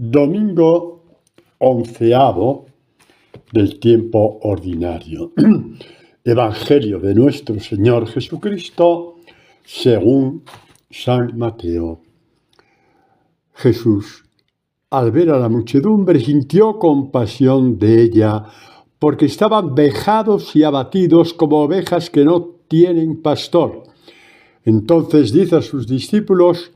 Domingo 11 del tiempo ordinario. Evangelio de nuestro Señor Jesucristo según San Mateo. Jesús, al ver a la muchedumbre, sintió compasión de ella, porque estaban vejados y abatidos como ovejas que no tienen pastor. Entonces dice a sus discípulos: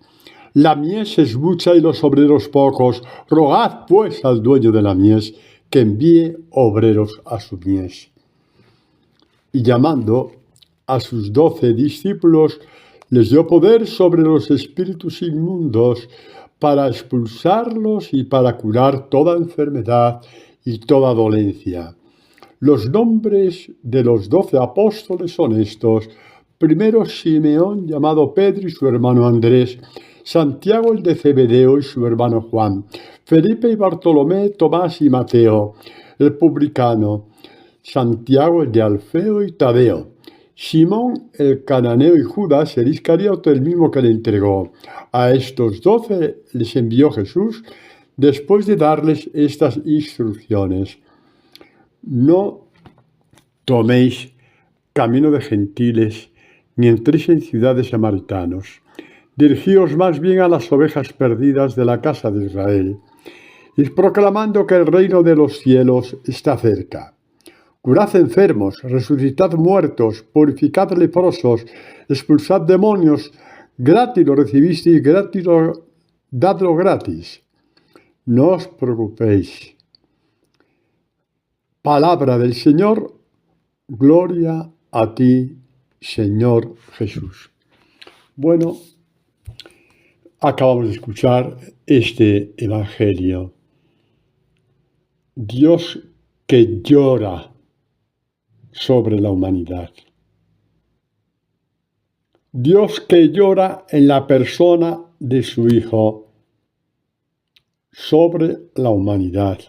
la mies es mucha y los obreros pocos. Rogad pues al dueño de la mies que envíe obreros a su mies. Y llamando a sus 12 discípulos, les dio poder sobre los espíritus inmundos para expulsarlos y para curar toda enfermedad y toda dolencia. Los nombres de los 12 apóstoles son estos: primero, Simeón, llamado Pedro, y su hermano Andrés; Santiago el de Zebedeo y su hermano Juan; Felipe y Bartolomé; Tomás y Mateo, el publicano; Santiago el de Alfeo y Tadeo; Simón el cananeo y Judas el Iscariote, el mismo que le entregó. A estos 12 les envió Jesús después de darles estas instrucciones: no toméis camino de gentiles, ni entréis en ciudades samaritanos. Dirigíos más bien a las ovejas perdidas de la casa de Israel. Y proclamando que el reino de los cielos está cerca. Curad enfermos, resucitad muertos, purificad leprosos, expulsad demonios. Gratis lo recibisteis, gratis dadlo gratis. No os preocupéis. Palabra del Señor. Gloria a ti, Señor Jesús. Bueno, acabamos de escuchar este Evangelio. Dios que llora sobre la humanidad. Dios que llora en la persona de su Hijo sobre la humanidad.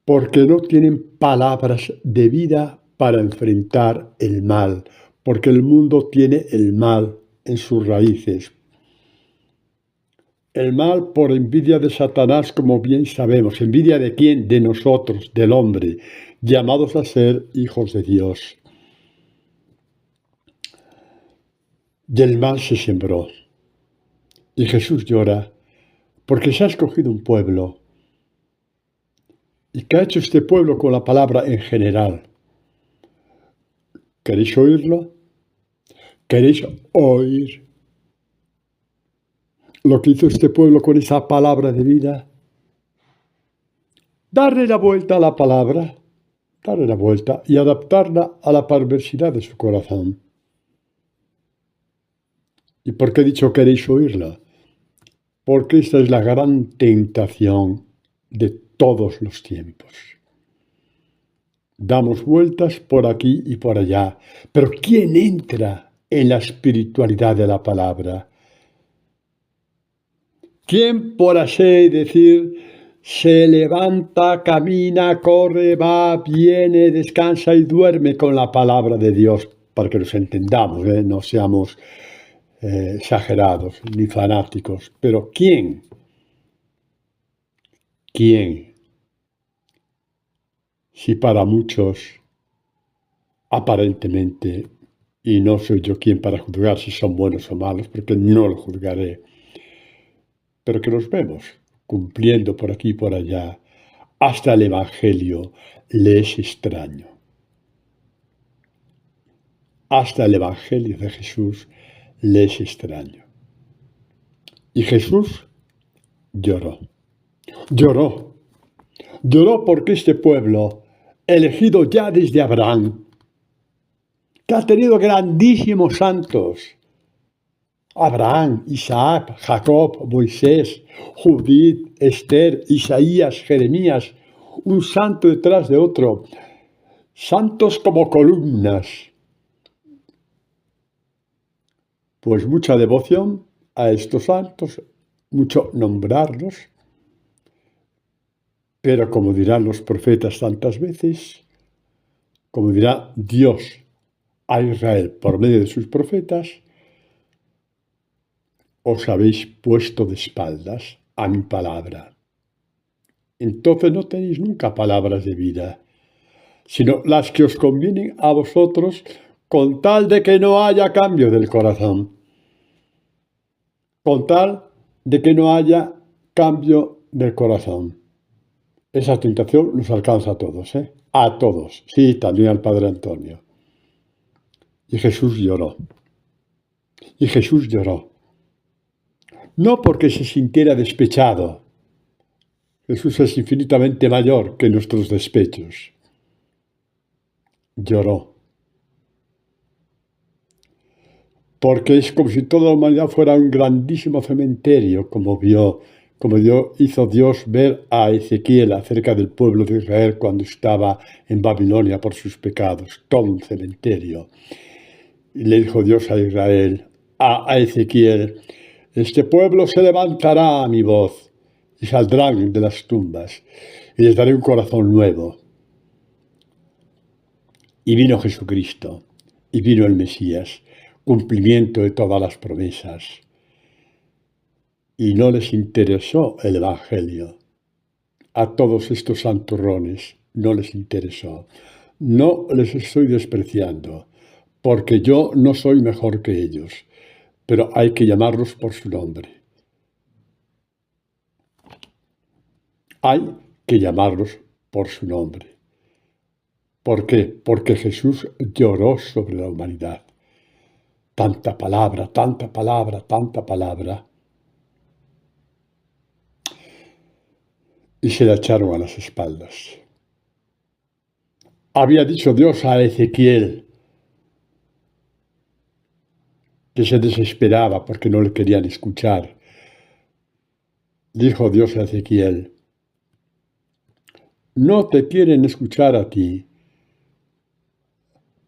Porque no tienen palabras de vida para enfrentar el mal, porque el mundo tiene el mal en sus raíces. El mal por envidia de Satanás, como bien sabemos. ¿Envidia de quién? De nosotros, del hombre, llamados a ser hijos de Dios. Y el mal se sembró. Y Jesús llora porque se ha escogido un pueblo. ¿Y qué ha hecho este pueblo con la palabra en general? ¿Queréis oírlo? ¿Queréis oír lo que hizo este pueblo con esa palabra de vida? Darle la vuelta a la palabra, darle la vuelta y adaptarla a la perversidad de su corazón. ¿Y por qué he dicho queréis oírla? Porque esta es la gran tentación de todos los tiempos. Damos vueltas por aquí y por allá, pero ¿quién entra en la espiritualidad de la palabra? ¿Quién, por así decir, se levanta, camina, corre, va, viene, descansa y duerme con la palabra de Dios? Para que nos entendamos, no seamos exagerados ni fanáticos. Pero ¿quién? ¿Quién? Si para muchos, aparentemente, y no soy yo quien para juzgar si son buenos o malos, porque no lo juzgaré, pero que los vemos cumpliendo por aquí y por allá, hasta el Evangelio le es extraño. Hasta el Evangelio de Jesús le es extraño. Y Jesús lloró. Lloró. Lloró porque este pueblo, elegido ya desde Abraham, que ha tenido grandísimos santos, Abraham, Isaac, Jacob, Moisés, Judith, Esther, Isaías, Jeremías, un santo detrás de otro, santos como columnas. Pues mucha devoción a estos santos, mucho nombrarlos, pero como dirán los profetas tantas veces, como dirá Dios a Israel por medio de sus profetas, os habéis puesto de espaldas a mi palabra. Entonces no tenéis nunca palabras de vida, sino las que os convienen a vosotros con tal de que no haya cambio del corazón. Con tal de que no haya cambio del corazón. Esa tentación nos alcanza a todos, ¿eh? A todos. Sí, también al Padre Antonio. Y Jesús lloró. Y Jesús lloró. No porque se sintiera despechado. Jesús es infinitamente mayor que nuestros despechos. Lloró. Porque es como si toda la humanidad fuera un grandísimo cementerio, hizo Dios ver a Ezequiel acerca del pueblo de Israel cuando estaba en Babilonia por sus pecados, todo un cementerio. Y le dijo Dios a Israel, a Ezequiel, este pueblo se levantará a mi voz y saldrán de las tumbas y les daré un corazón nuevo. Y vino Jesucristo, y vino el Mesías, cumplimiento de todas las promesas. Y no les interesó el Evangelio. A todos estos santurrones no les interesó. No les estoy despreciando, porque yo no soy mejor que ellos, pero hay que llamarlos por su nombre. Hay que llamarlos por su nombre. ¿Por qué? Porque Jesús lloró sobre la humanidad. Tanta palabra, tanta palabra, tanta palabra. Y se la echaron a las espaldas. Había dicho Dios a Ezequiel que se desesperaba porque no le querían escuchar. Dijo Dios a Ezequiel, no te quieren escuchar a ti,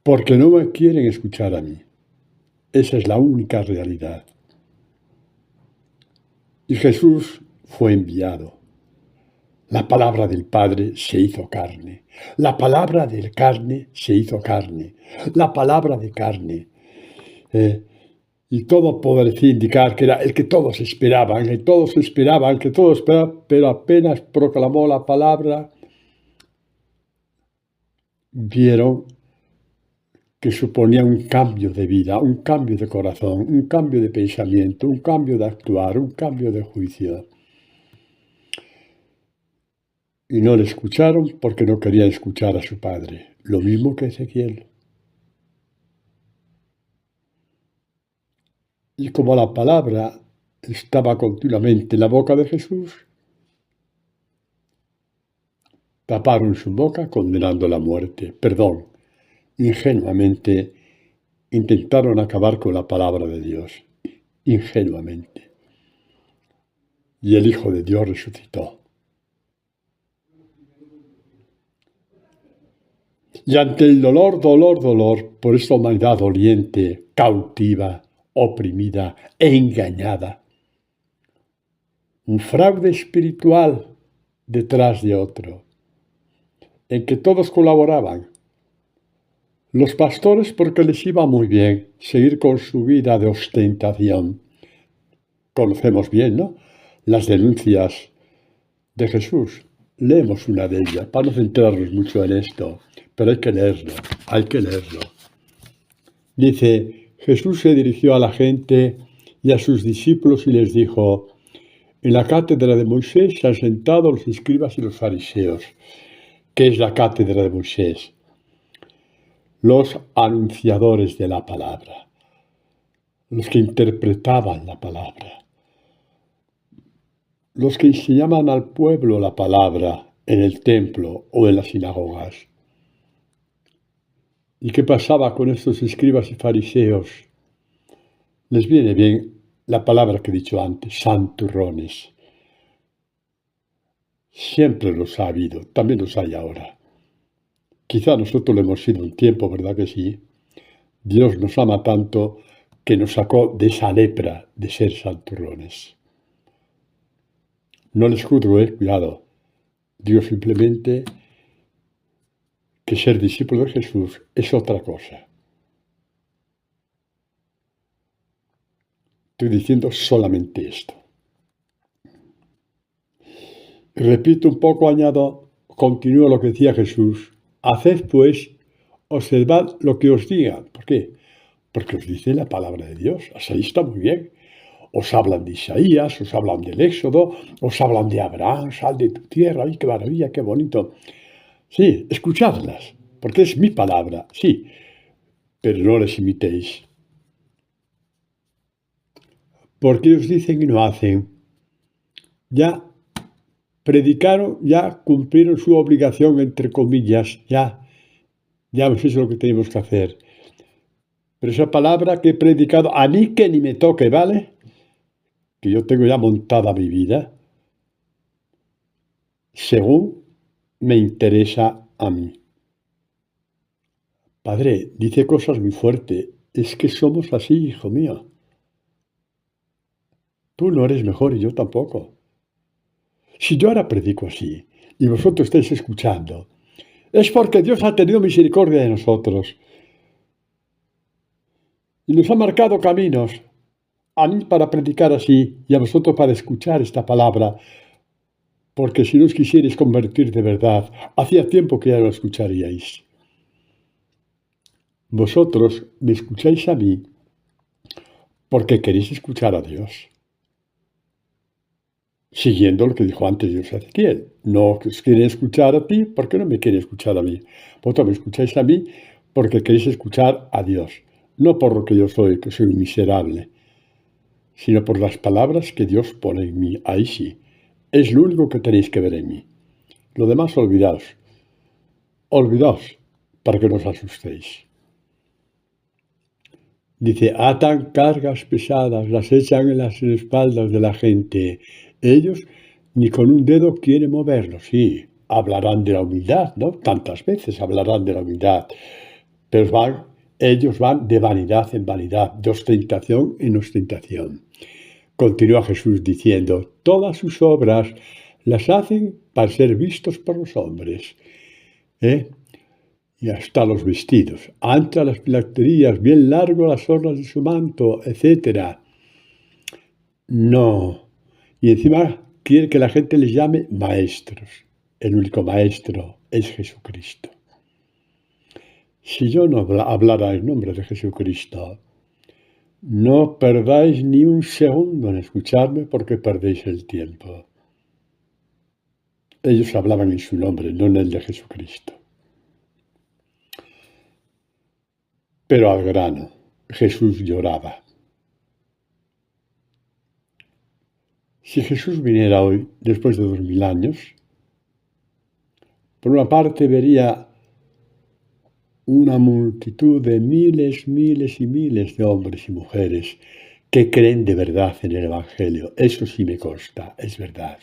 porque no me quieren escuchar a mí. Esa es la única realidad. Y Jesús fue enviado. La palabra del Padre se hizo carne. La palabra del carne se hizo carne. La palabra de carne. Y todo parecía indicar que era el que todos esperaban, pero apenas proclamó la palabra, vieron que suponía un cambio de vida, un cambio de corazón, un cambio de pensamiento, un cambio de actuar, un cambio de juicio. Y no le escucharon porque no querían escuchar a su padre, lo mismo que Ezequiel. Y como la palabra estaba continuamente en la boca de Jesús, taparon su boca condenando la muerte. Ingenuamente intentaron acabar con la palabra de Dios. Ingenuamente. Y el Hijo de Dios resucitó. Y ante el dolor por esta humanidad doliente, cautiva, oprimida e engañada, un fraude espiritual detrás de otro, en que todos colaboraban. Los pastores porque les iba muy bien seguir con su vida de ostentación. Conocemos bien, ¿no?, las denuncias de Jesús. Leemos una de ellas, para no centrarnos mucho en esto, pero hay que leerlo. Dice, Jesús se dirigió a la gente y a sus discípulos y les dijo, en la cátedra de Moisés se han sentado los escribas y los fariseos. ¿Qué es la cátedra de Moisés? Los anunciadores de la palabra, los que interpretaban la palabra, los que enseñaban al pueblo la palabra en el templo o en las sinagogas. ¿Y qué pasaba con estos escribas y fariseos? Les viene bien la palabra que he dicho antes, santurrones. Siempre los ha habido, también los hay ahora. Quizá nosotros lo hemos sido un tiempo, ¿verdad que sí? Dios nos ama tanto que nos sacó de esa lepra de ser santurrones. No les juzgo, cuidado. Digo simplemente que ser discípulo de Jesús es otra cosa. Estoy diciendo solamente esto. Repito un poco, añado, continúo lo que decía Jesús. Haced pues, observad lo que os digan. ¿Por qué? Porque os dice la palabra de Dios. Ahí está muy bien. Os hablan de Isaías, os hablan del Éxodo, os hablan de Abraham, sal de tu tierra. ¡Ay, qué maravilla, qué bonito! Sí, escuchadlas, porque es mi palabra, sí, pero no les imitéis. Porque ellos dicen y no hacen. Ya predicaron, ya cumplieron su obligación, entre comillas, ya eso es lo que tenemos que hacer. Pero esa palabra que he predicado, a mí que ni me toque, ¿vale? Que yo tengo ya montada mi vida, según me interesa a mí. Padre, dice cosas muy fuertes. Es que somos así, hijo mío. Tú no eres mejor y yo tampoco. Si yo ahora predico así y vosotros estáis escuchando, es porque Dios ha tenido misericordia de nosotros y nos ha marcado caminos, a mí para predicar así y a vosotros para escuchar esta palabra, porque si no os quisierais convertir de verdad, hacía tiempo que ya lo escucharíais. Vosotros me escucháis a mí porque queréis escuchar a Dios, siguiendo lo que dijo antes Dios a Ezequiel. No os quiere escuchar a ti, ¿por qué no me quiere escuchar a mí? Vosotros me escucháis a mí porque queréis escuchar a Dios, no por lo que yo soy, que soy un miserable, sino por las palabras que Dios pone en mí. Ahí sí, es lo único que tenéis que ver en mí. Lo demás olvidaos, para que no os asustéis. Dice, atan cargas pesadas, las echan en las espaldas de la gente. Ellos ni con un dedo quieren moverlo. Sí, hablarán de la humildad, ¿no? Tantas veces hablarán de la humildad. Pero ellos van de vanidad en vanidad, de ostentación en ostentación. Continúa Jesús diciendo, todas sus obras las hacen para ser vistos por los hombres. Y hasta los vestidos, anchas las filacterías, bien largo las orlas de su manto, etc. No. Y encima quiere que la gente les llame maestros. El único maestro es Jesucristo. Si yo no hablara en nombre de Jesucristo, no perdáis ni un segundo en escucharme porque perdéis el tiempo. Ellos hablaban en su nombre, no en el de Jesucristo. Pero al grano, Jesús lloraba. Si Jesús viniera hoy, después de 2000 años, por una parte vería una multitud de miles y miles de hombres y mujeres que creen de verdad en el Evangelio. Eso sí me consta, es verdad.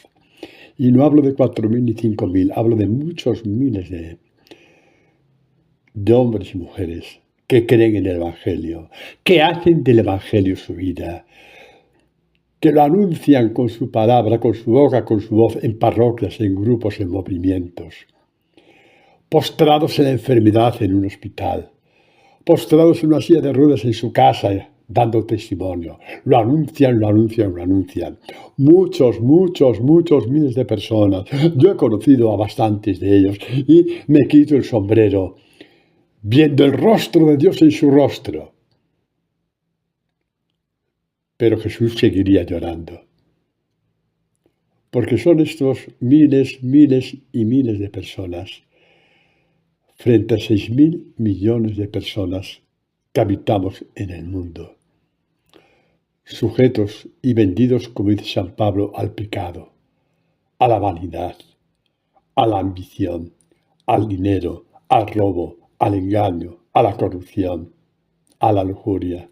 Y no hablo de 4000 ni 5000, hablo de muchos miles de hombres y mujeres que creen en el Evangelio, que hacen del Evangelio su vida, que lo anuncian con su palabra, con su boca, con su voz, en parroquias, en grupos, en movimientos, postrados en la enfermedad en un hospital, postrados en una silla de ruedas en su casa, dando testimonio. Lo anuncian. Muchos miles de personas. Yo he conocido a bastantes de ellos y me quito el sombrero, viendo el rostro de Dios en su rostro. Pero Jesús seguiría llorando, porque son estos miles y miles de personas frente a 6.000 millones de personas que habitamos en el mundo, sujetos y vendidos, como dice San Pablo, al pecado, a la vanidad, a la ambición, al dinero, al robo, al engaño, a la corrupción, a la lujuria.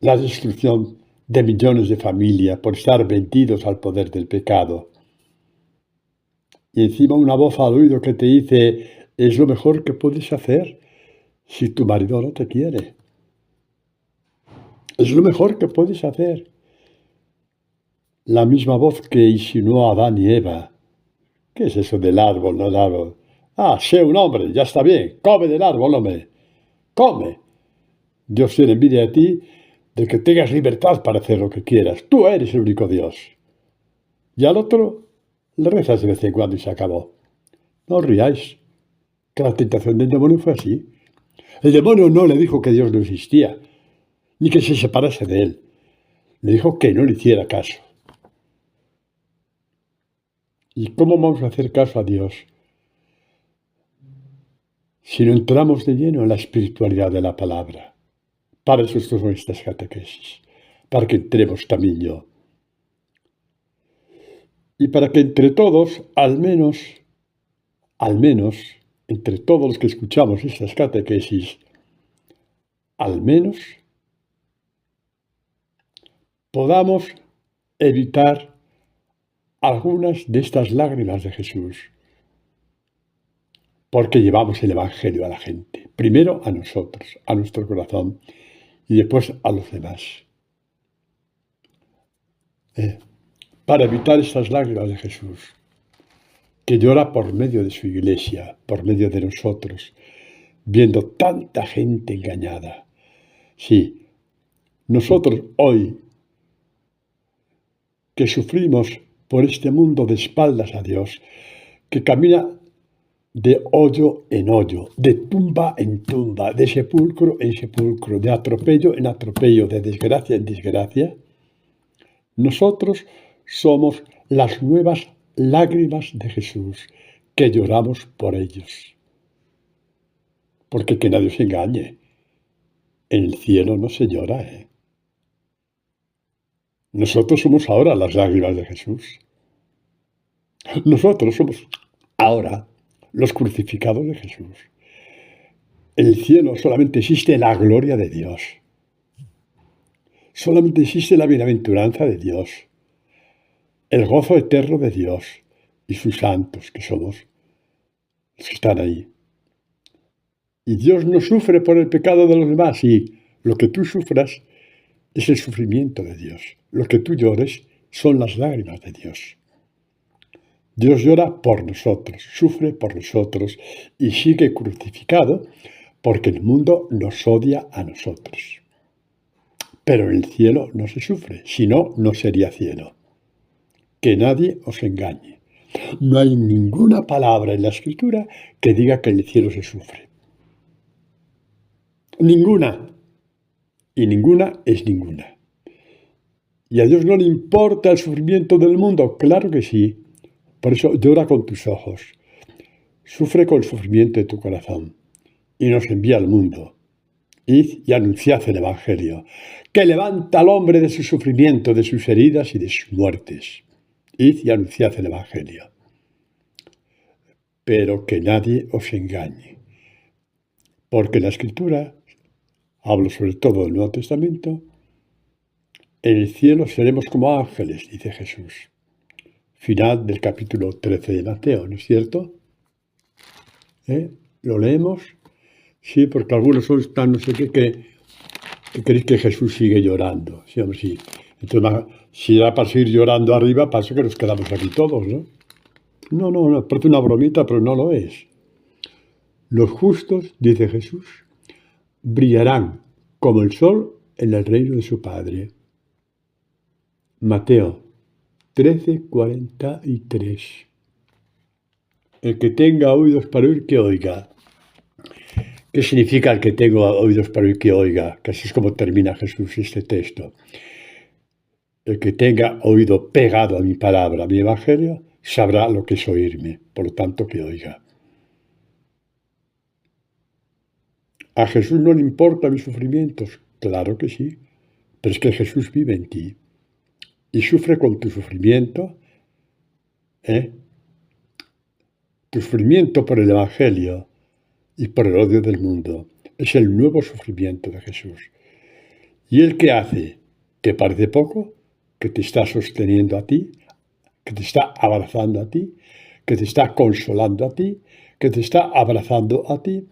La destrucción de millones de familias por estar vendidos al poder del pecado. Y encima una voz al oído que te dice, es lo mejor que puedes hacer si tu marido no te quiere. Es lo mejor que puedes hacer. La misma voz que insinuó a Adán y Eva. ¿Qué es eso del árbol, no del árbol? Sé un hombre, ya está bien. Come del árbol, hombre. Come. Dios tiene envidia de ti, de que tengas libertad para hacer lo que quieras. Tú eres el único Dios. Y al otro le rezas de vez en cuando y se acabó. No os riáis, que la tentación del demonio fue así. El demonio no le dijo que Dios no existía, ni que se separase de él. Le dijo que no le hiciera caso. ¿Y cómo vamos a hacer caso a Dios si no entramos de lleno en la espiritualidad de la palabra? Para eso son estas catequesis, para que entremos también yo. Y para que entre todos, al menos, entre todos los que escuchamos estas catequesis, al menos podamos evitar algunas de estas lágrimas de Jesús, porque llevamos el Evangelio a la gente, primero a nosotros, a nuestro corazón, y después a los demás. Para evitar estas lágrimas de Jesús, que llora por medio de su iglesia, por medio de nosotros, viendo tanta gente engañada. Sí, nosotros hoy, que sufrimos por este mundo de espaldas a Dios, que camina de hoyo en hoyo, de tumba en tumba, de sepulcro en sepulcro, de atropello en atropello, de desgracia en desgracia, nosotros somos las nuevas lágrimas de Jesús, que lloramos por ellos. Porque que nadie se engañe, en el cielo no se llora, ¿eh? Nosotros somos ahora las lágrimas de Jesús. Nosotros somos ahora los crucificados de Jesús. En el cielo solamente existe la gloria de Dios. Solamente existe la bienaventuranza de Dios, el gozo eterno de Dios y sus santos, que somos los que están ahí. Y Dios no sufre por el pecado de los demás, y lo que tú sufras es el sufrimiento de Dios. Lo que tú llores son las lágrimas de Dios. Dios llora por nosotros, sufre por nosotros y sigue crucificado porque el mundo nos odia a nosotros. Pero en el cielo no se sufre, si no, no sería cielo. Que nadie os engañe. No hay ninguna palabra en la Escritura que diga que en el cielo se sufre. Ninguna. Y ninguna es ninguna. ¿Y a Dios no le importa el sufrimiento del mundo? Claro que sí. Por eso llora con tus ojos. Sufre con el sufrimiento de tu corazón. Y nos envía al mundo. Id y anunciad el Evangelio, que levanta al hombre de su sufrimiento, de sus heridas y de sus muertes. Id y anunciad el Evangelio. Pero que nadie os engañe. Porque la Escritura, hablo sobre todo del Nuevo Testamento, en el cielo seremos como ángeles, dice Jesús. Final del capítulo 13 de Mateo, ¿no es cierto? ¿Lo leemos? Sí, porque algunos son tan no sé qué que queréis que Jesús sigue llorando. Sí, hombre, sí. Entonces, si era para seguir llorando arriba, pasa que nos quedamos aquí todos, ¿no? No, parece una bromita, pero no lo es. Los justos, dice Jesús, brillarán como el sol en el reino de su Padre. Mateo 13:43. El que tenga oídos para oír, que oiga. ¿Qué significa el que tenga oídos para oír, que oiga? Que así es como termina Jesús este texto. El que tenga oído pegado a mi palabra, a mi evangelio, sabrá lo que es oírme. Por lo tanto, que oiga. ¿A Jesús no le importan mis sufrimientos? Claro que sí. Pero es que Jesús vive en ti. Y sufre con tu sufrimiento. Tu sufrimiento por el evangelio y por el odio del mundo es el nuevo sufrimiento de Jesús. ¿Y él qué hace? ¿Te parece poco? Que te está sosteniendo a ti, que te está abrazando a ti, que te está consolando a ti, que te está abrazando a ti.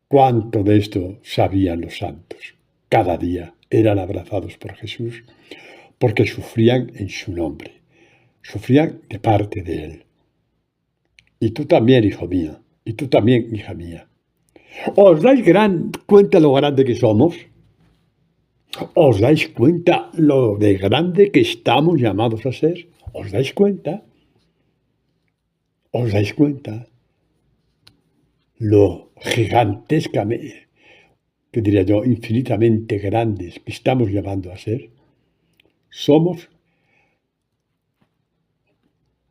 ¿Cuánto de esto sabían los santos? Cada día eran abrazados por Jesús porque sufrían en su nombre, sufrían de parte de él. Y tú también, hijo mío, y tú también, hija mía. ¿Os dais cuenta lo grande que somos? ¿Os dais cuenta lo de grande que estamos llamados a ser? ¿Os dais cuenta? ¿Os dais cuenta lo gigantescamente, que diría yo, infinitamente grandes que estamos llamando a ser? Somos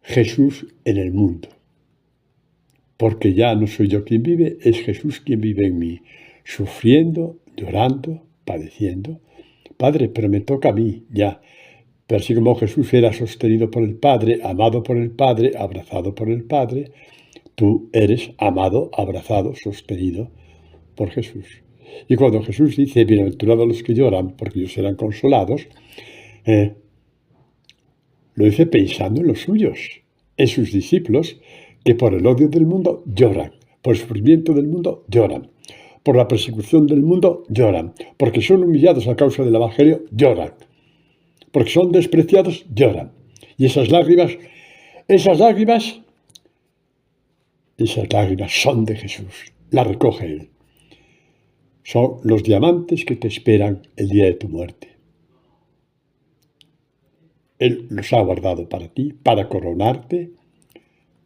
Jesús en el mundo. Porque ya no soy yo quien vive, es Jesús quien vive en mí, sufriendo, llorando, padeciendo. Padre, pero me toca a mí, ya. Pero así como Jesús era sostenido por el Padre, amado por el Padre, abrazado por el Padre, tú eres amado, abrazado, sostenido por Jesús. Y cuando Jesús dice, bienaventurados los que lloran, porque ellos serán consolados, lo dice pensando en los suyos, en sus discípulos, que por el odio del mundo lloran, por el sufrimiento del mundo lloran, por la persecución del mundo lloran, porque son humillados a causa del Evangelio lloran, porque son despreciados lloran. Y esas lágrimas son de Jesús, las recoge Él. Son los diamantes que te esperan el día de tu muerte. Él los ha guardado para ti, para coronarte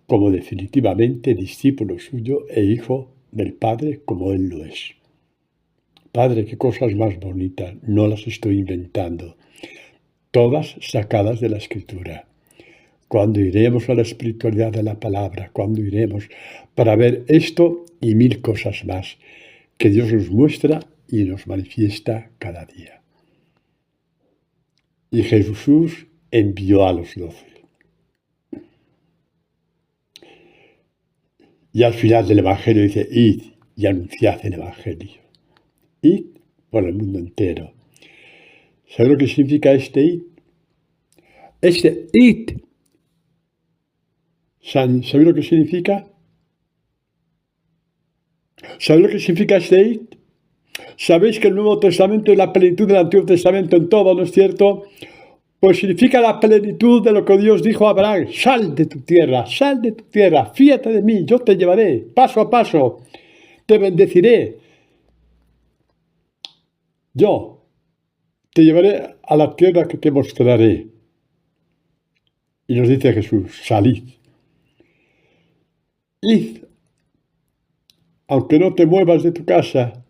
como definitivamente discípulo suyo e hijo del Padre como Él lo es. Padre, qué cosas más bonitas, no las estoy inventando, todas sacadas de la Escritura. Cuando iremos a la espiritualidad de la palabra, cuando iremos para ver esto y mil cosas más que Dios nos muestra y nos manifiesta cada día. Y Jesús envió a los 12. Y al final del Evangelio dice, id y anunciad el Evangelio. Id por el mundo entero. ¿Sabes lo que significa este id? Este id. ¿Sabéis lo que significa? ¿Sabéis lo que significa este id? ¿Sabéis que el Nuevo Testamento es la plenitud del Antiguo Testamento en todo, no es cierto? Pues significa la plenitud de lo que Dios dijo a Abraham. Sal de tu tierra, fíate de mí, yo te llevaré paso a paso, te bendeciré. Yo te llevaré a la tierra que te mostraré. Y nos dice Jesús, salid. Id, aunque no te muevas de tu casa,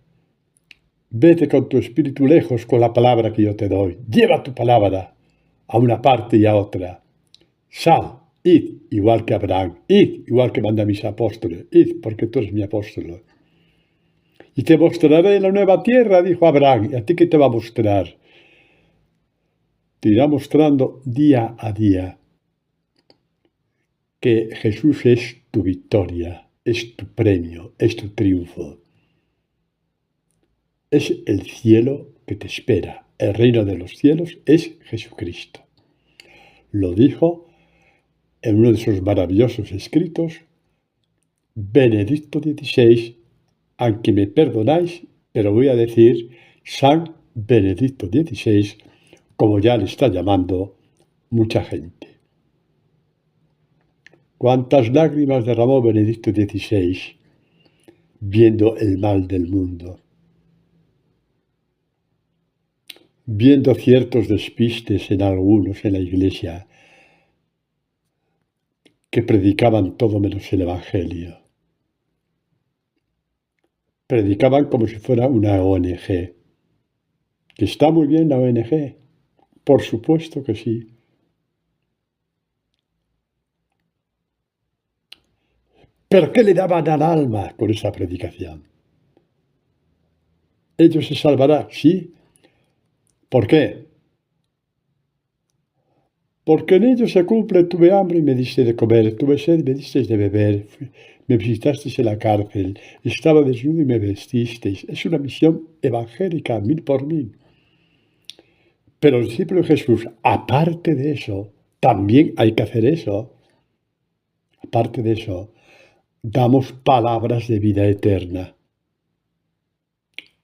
vete con tu espíritu lejos con la palabra que yo te doy. Lleva tu palabra a una parte y a otra. Sal, id, igual que Abraham, id, igual que manda a mis apóstoles, id, porque tú eres mi apóstol. Y te mostraré la nueva tierra, dijo Abraham. ¿Y a ti qué te va a mostrar? Te irá mostrando día a día que Jesús es tu victoria, es tu premio, es tu triunfo. Es el cielo que te espera. El reino de los cielos es Jesucristo. Lo dijo en uno de sus maravillosos escritos, Benedicto XVI, aunque me perdonáis, pero voy a decir San Benedicto XVI, como ya le está llamando mucha gente. ¿Cuántas lágrimas derramó Benedicto XVI viendo el mal del mundo? Viendo ciertos despistes en algunos en la Iglesia que predicaban todo menos el Evangelio. Predicaban como si fuera una ONG. ¿Que está muy bien la ONG? Por supuesto que sí. ¿Pero qué le daban al alma con esa predicación? ¿Ellos se salvarán? Sí. ¿Por qué? Porque en ellos se cumple, tuve hambre y me diste de comer, tuve sed y me disteis de beber, me visitasteis en la cárcel, estaba desnudo y me vestisteis. Es una misión evangélica, 1000 por 1000. Pero el discípulo de Jesús, aparte de eso, también hay que hacer eso. Aparte de eso, damos palabras de vida eterna.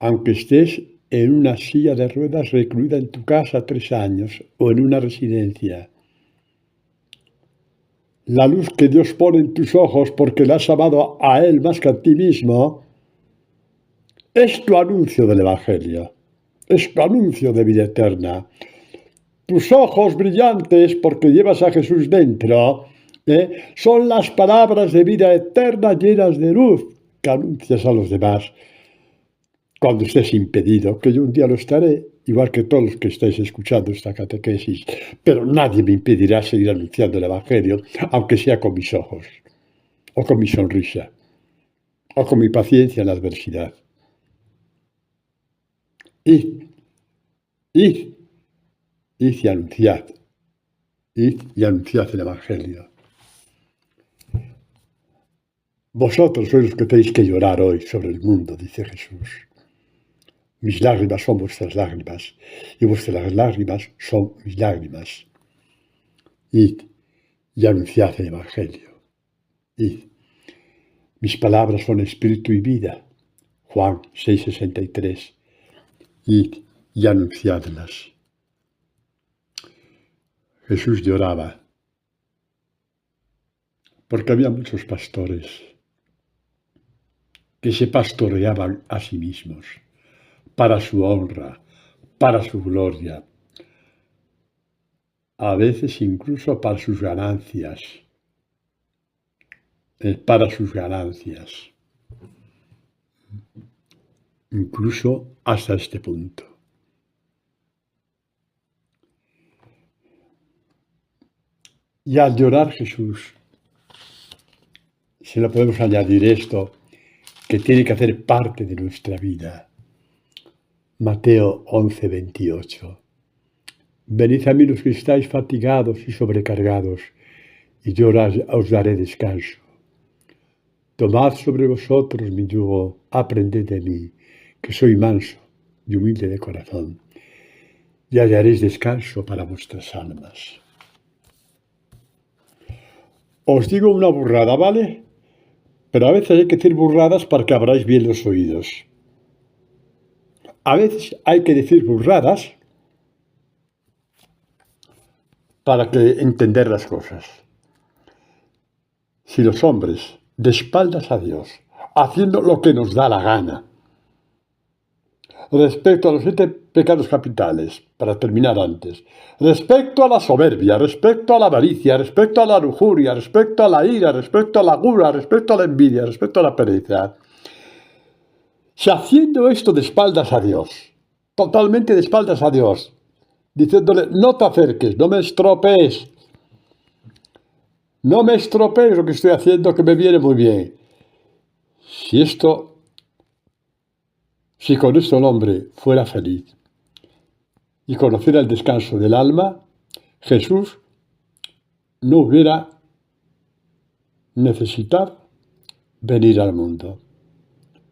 Aunque estés en una silla de ruedas recluida en tu casa 3 años o en una residencia, la luz que Dios pone en tus ojos porque le has amado a Él más que a ti mismo, Es tu anuncio del Evangelio, es tu anuncio de vida eterna. Tus ojos brillantes, porque llevas a Jesús dentro, son las palabras de vida eterna llenas de luz que anuncias a los demás. Cuando estés impedido, que yo un día lo estaré, igual que todos los que estáis escuchando esta catequesis, pero nadie me impedirá seguir anunciando el Evangelio, aunque sea con mis ojos, o con mi sonrisa, o con mi paciencia en la adversidad. Id, id, id y anunciad, id y anunciad el Evangelio. Vosotros sois los que tenéis que llorar hoy sobre el mundo, dice Jesús. Mis lágrimas son vuestras lágrimas, y vuestras lágrimas son mis lágrimas. Id y anunciad el Evangelio. Id. Mis palabras son espíritu y vida. Juan 6:63. Id y anunciadlas. Jesús lloraba porque había muchos pastores que se pastoreaban a sí mismos para su honra, para su gloria, a veces incluso para sus ganancias, incluso hasta este punto. Y al llorar Jesús, se lo podemos añadir esto, que tiene que hacer parte de nuestra vida. Mateo 11:28. Venid a mí los que estáis fatigados y sobrecargados, y yo os daré descanso. Tomad sobre vosotros mi yugo, aprended de mí, que soy manso y humilde de corazón, y hallaréis descanso para vuestras almas. Os digo una burrada, ¿vale? Pero a veces hay que decir burradas para que abráis bien los oídos. A veces hay que decir burradas para que entender las cosas. Si los hombres, de espaldas a Dios, haciendo lo que nos da la gana, respecto a los 7 pecados capitales, para terminar antes, respecto a la soberbia, respecto a la avaricia, respecto a la lujuria, respecto a la ira, respecto a la gula, respecto a la envidia, respecto a la pereza, si haciendo esto de espaldas a Dios, totalmente de espaldas a Dios, diciéndole, no te acerques, no me estropees lo que estoy haciendo, que me viene muy bien. Si con esto el hombre fuera feliz y conociera el descanso del alma, Jesús no hubiera necesitado venir al mundo,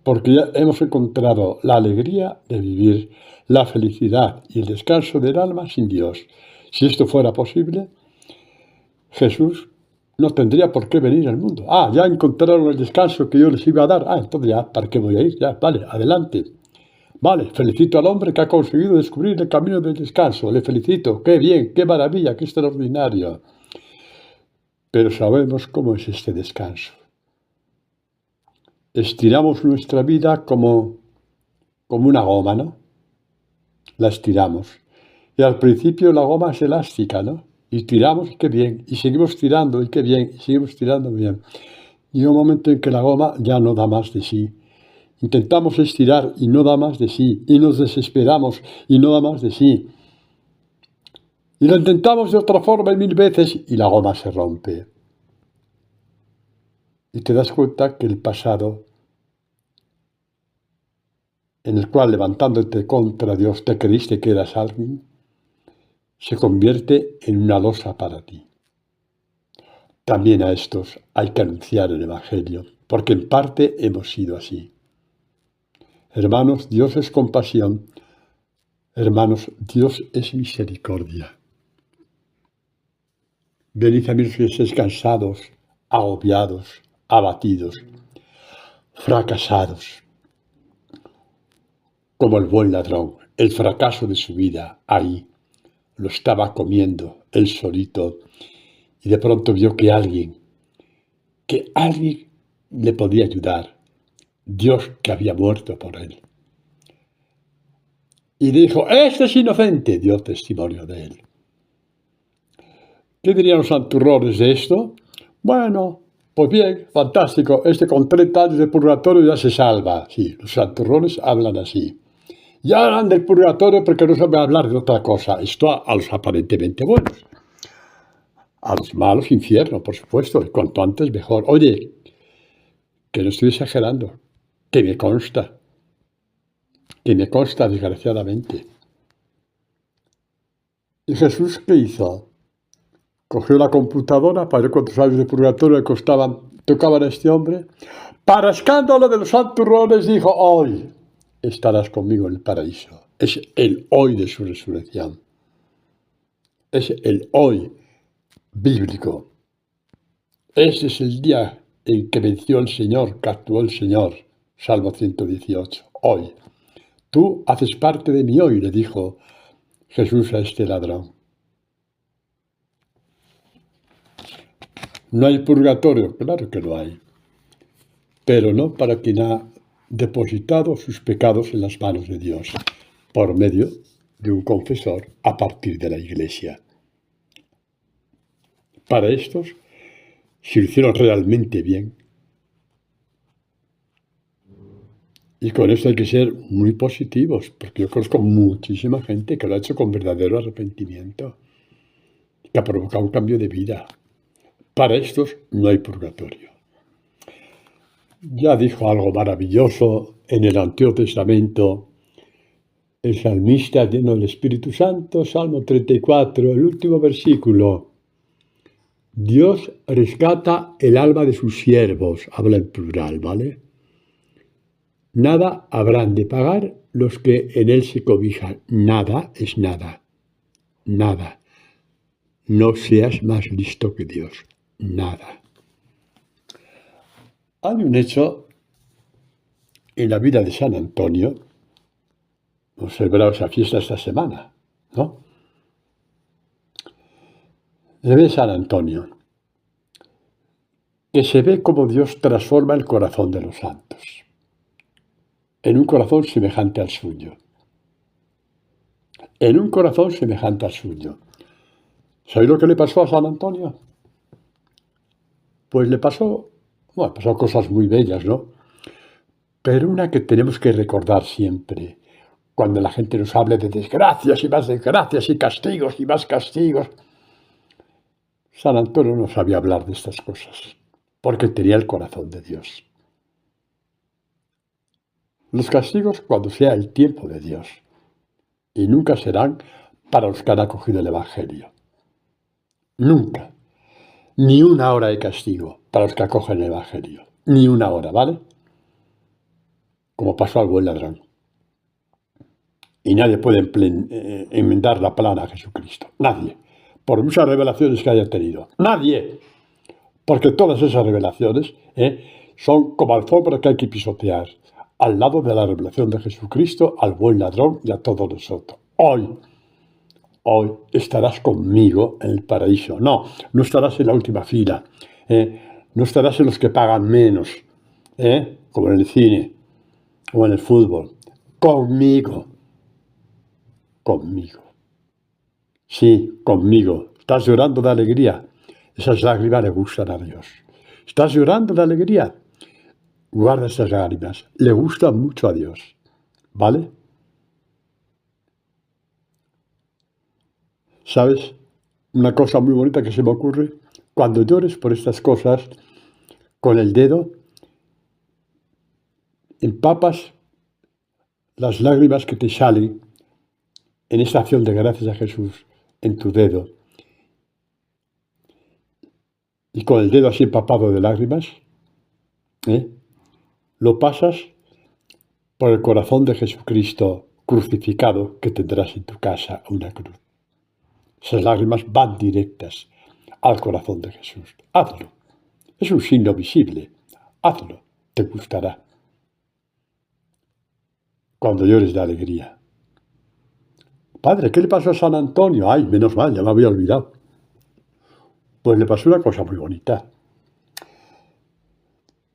porque ya hemos encontrado la alegría de vivir, la felicidad y el descanso del alma sin Dios. Si esto fuera posible, Jesús no tendría por qué venir al mundo. Ya encontraron el descanso que yo les iba a dar. Entonces ya, ¿para qué voy a ir? Ya, vale, adelante. Vale, felicito al hombre que ha conseguido descubrir el camino del descanso. Le felicito, qué bien, qué maravilla, qué extraordinario. Pero sabemos cómo es este descanso. Estiramos nuestra vida como una goma, ¿no? La estiramos. Y al principio la goma es elástica, ¿no? Y tiramos, y qué bien. Y seguimos tirando, y qué bien. Y seguimos tirando, bien. Y un momento en que la goma ya no da más de sí. Intentamos estirar y no da más de sí. Y nos desesperamos y no da más de sí. Y lo intentamos de otra forma 1000 veces y la goma se rompe. Y te das cuenta que el pasado, en el cual levantándote contra Dios te creíste que eras alguien, se convierte en una losa para ti. También a estos hay que anunciar el Evangelio, porque en parte hemos sido así. Hermanos, Dios es compasión. Hermanos, Dios es misericordia. Venid a mí los que estéis cansados, agobiados, abatidos, fracasados. Como el buen ladrón, el fracaso de su vida, ahí, lo estaba comiendo él solito, y de pronto vio que alguien le podía ayudar, Dios que había muerto por él, y dijo, este es inocente, dio testimonio de él. ¿Qué dirían los santurrones de esto? Bueno, pues bien, fantástico, este con 30 años de purgatorio ya se salva. Sí, los santurrones hablan así. Ya hablan del purgatorio porque no saben hablar de otra cosa. Esto a los aparentemente buenos. A los malos, infierno, por supuesto, y cuanto antes mejor. Oye, que no estoy exagerando, que me consta desgraciadamente. ¿Y Jesús qué hizo? Cogió la computadora para ver cuántos años de purgatorio le tocaban a este hombre. Para escándalo de los santurrones dijo, hoy estarás conmigo en el paraíso. Es el hoy de su resurrección. Es el hoy bíblico. Ese es el día en que venció el Señor, que actuó el Señor. Salmo 118. Hoy. Tú haces parte de mi hoy, le dijo Jesús a este ladrón. ¿No hay purgatorio? Claro que lo hay. Pero no para quien ha depositado sus pecados en las manos de Dios, por medio de un confesor a partir de la Iglesia. Para estos, si lo hicieron realmente bien, y con esto hay que ser muy positivos, porque yo conozco muchísima gente que lo ha hecho con verdadero arrepentimiento, que ha provocado un cambio de vida. Para estos no hay purgatorio. Ya dijo algo maravilloso en el Antiguo Testamento el salmista lleno del Espíritu Santo, Salmo 34, el último versículo. Dios rescata el alma de sus siervos, habla en plural, ¿vale? Nada habrán de pagar los que en él se cobijan. Nada es nada. Nada. No seas más listo que Dios. Nada. Hay un hecho en la vida de San Antonio. Hemos celebrado esa fiesta esta semana, ¿no? Se ve San Antonio, que se ve cómo Dios transforma el corazón de los santos en un corazón semejante al suyo. En un corazón semejante al suyo. ¿Sabéis lo que le pasó a San Antonio? Pues le pasó cosas muy bellas, ¿no? Pero una que tenemos que recordar siempre, cuando la gente nos hable de desgracias y más desgracias y castigos y más castigos. San Antonio no sabía hablar de estas cosas, porque tenía el corazón de Dios. Los castigos cuando sea el tiempo de Dios, y nunca serán para los que han acogido el Evangelio. Nunca. Ni una hora de castigo para los que acogen el Evangelio. Ni una hora, ¿vale? Como pasó al buen ladrón. Y nadie puede enmendar la plana a Jesucristo. Nadie. Por muchas revelaciones que haya tenido. Nadie. Porque todas esas revelaciones son como alfombra que hay que pisotear. Al lado de la revelación de Jesucristo, al buen ladrón y a todos nosotros. Hoy estarás conmigo en el paraíso. No estarás en la última fila. No estarás en los que pagan menos, como en el cine o en el fútbol. Conmigo. Sí, conmigo. ¿Estás llorando de alegría? Esas lágrimas le gustan a Dios. ¿Estás llorando de alegría? Guarda esas lágrimas. Le gustan mucho a Dios. ¿Vale? ¿Sabes? Una cosa muy bonita que se me ocurre. Cuando llores por estas cosas, con el dedo, empapas las lágrimas que te salen en esta acción de gracias a Jesús en tu dedo. Y con el dedo así empapado de lágrimas, lo pasas por el corazón de Jesucristo crucificado que tendrás en tu casa, una cruz. Esas lágrimas van directas al corazón de Jesús. Hazlo. Es un signo visible. Hazlo. Te gustará. Cuando llores de alegría. Padre, ¿qué le pasó a San Antonio? Ay, menos mal, ya me había olvidado. Pues le pasó una cosa muy bonita.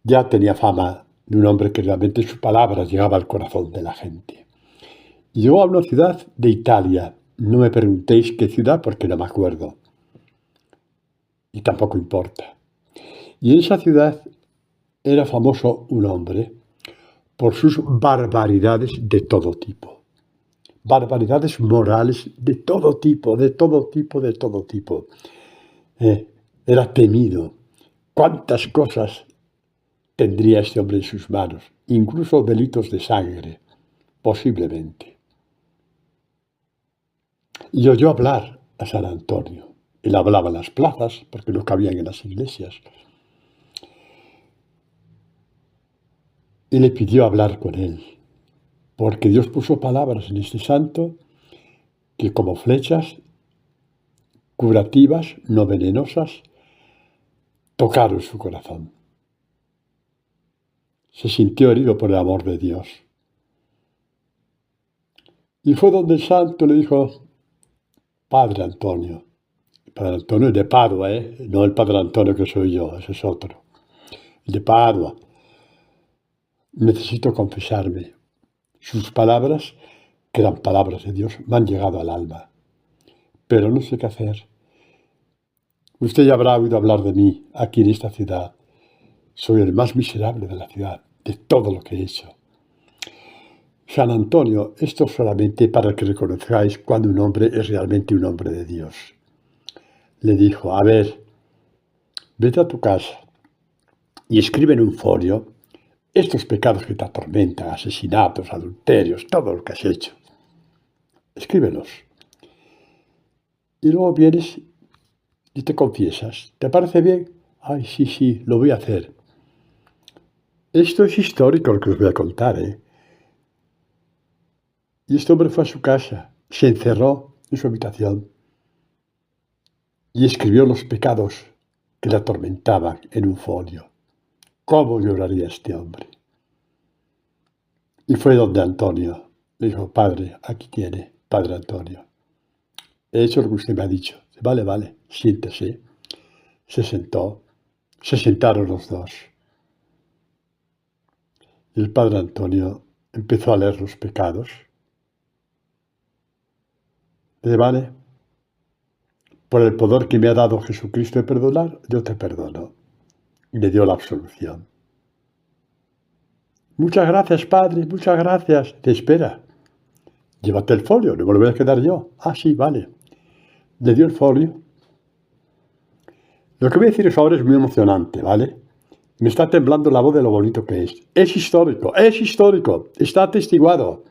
Ya tenía fama de un hombre que realmente sus palabras llegaban al corazón de la gente. Llegó a una ciudad de Italia. No me preguntéis qué ciudad porque no me acuerdo. Y tampoco importa. Y en esa ciudad era famoso un hombre por sus barbaridades de todo tipo. Barbaridades morales de todo tipo, de todo tipo, de todo tipo. Era temido. ¿Cuántas cosas tendría este hombre en sus manos? Incluso delitos de sangre, posiblemente. Y oyó hablar a San Antonio. Él hablaba en las plazas porque no cabían en las iglesias. Y le pidió hablar con él, porque Dios puso palabras en este santo que como flechas curativas, no venenosas, tocaron su corazón. Se sintió herido por el amor de Dios. Y fue donde el santo le dijo, Padre Antonio. El Padre Antonio es de Padua, no el Padre Antonio que soy yo, ese es otro. El de Padua. Necesito confesarme. Sus palabras, que eran palabras de Dios, me han llegado al alma. Pero no sé qué hacer. Usted ya habrá oído hablar de mí aquí en esta ciudad. Soy el más miserable de la ciudad, de todo lo que he hecho. San Antonio, esto solamente para que reconozcáis cuando un hombre es realmente un hombre de Dios. Le dijo, a ver, vete a tu casa y escribe en un folio estos pecados que te atormentan, asesinatos, adulterios, todo lo que has hecho. Escríbelos. Y luego vienes y te confiesas. ¿Te parece bien? Ay, sí, lo voy a hacer. Esto es histórico lo que os voy a contar, ¿eh? Y este hombre fue a su casa, se encerró en su habitación y escribió los pecados que le atormentaban en un folio. ¿Cómo lloraría este hombre? Y fue donde Antonio. Le dijo, Padre, aquí tiene, Padre Antonio. He hecho lo que usted me ha dicho. Vale, siéntese. Se sentó. Se sentaron los dos. Y el Padre Antonio empezó a leer los pecados. Le dice, vale, por el poder que me ha dado Jesucristo de perdonar, yo te perdono. Y le dio la absolución. Muchas gracias, Padre, muchas gracias. Te espera. Llévate el folio, no me lo voy a quedar yo. Ah, sí, vale. Le dio el folio. Lo que voy a deciros ahora es muy emocionante, ¿vale? Me está temblando la voz de lo bonito que es. Es histórico, está atestiguado.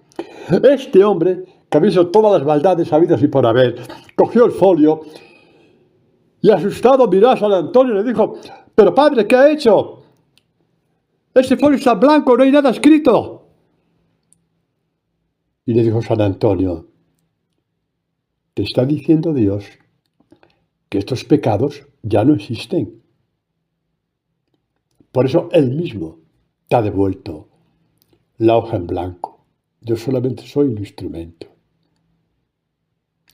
Este hombre, que había hecho todas las maldades habidas y por haber, cogió el folio y asustado miró a San Antonio y le dijo, pero padre, ¿qué ha hecho? Este folio está blanco, no hay nada escrito. Y le dijo San Antonio, te está diciendo Dios que estos pecados ya no existen. Por eso Él mismo te ha devuelto la hoja en blanco. Yo solamente soy un instrumento.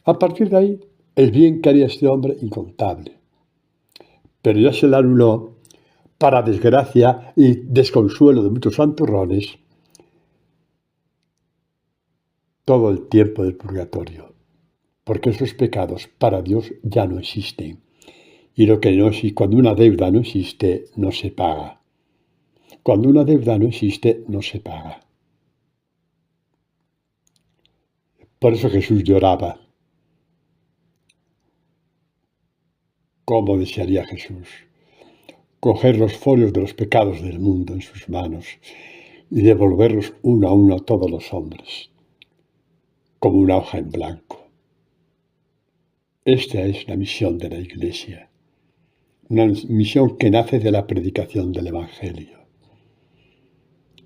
A partir de ahí, el bien que haría este hombre incontable. Pero ya se le anuló, para desgracia y desconsuelo de muchos santurrones, todo el tiempo del purgatorio. Porque esos pecados para Dios ya no existen. Y lo que no existe, cuando una deuda no existe, no se paga. Cuando una deuda no existe, no se paga. Por eso Jesús lloraba. ¿Cómo desearía Jesús coger los folios de los pecados del mundo en sus manos y devolverlos uno a uno a todos los hombres, como una hoja en blanco? Esta es la misión de la Iglesia, una misión que nace de la predicación del Evangelio.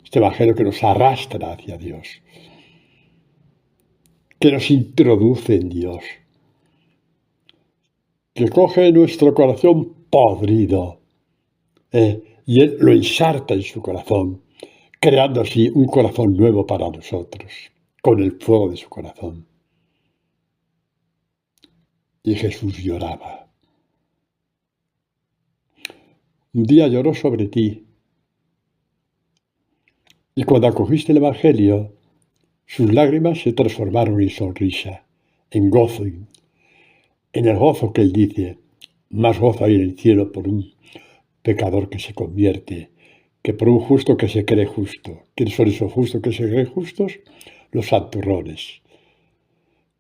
Este Evangelio que nos arrastra hacia Dios, que nos introduce en Dios, que coge nuestro corazón podrido y Él lo ensarta en su corazón, creando así un corazón nuevo para nosotros, con el fuego de su corazón. Y Jesús lloraba. Un día lloró sobre ti. Y cuando acogiste el Evangelio, Sus lágrimas se transformaron en sonrisa, en gozo, en el gozo que él dice, más gozo hay en el cielo por un pecador que se convierte que por un justo que se cree justo. ¿Quiénes son esos justos que se creen justos? Los santurrones,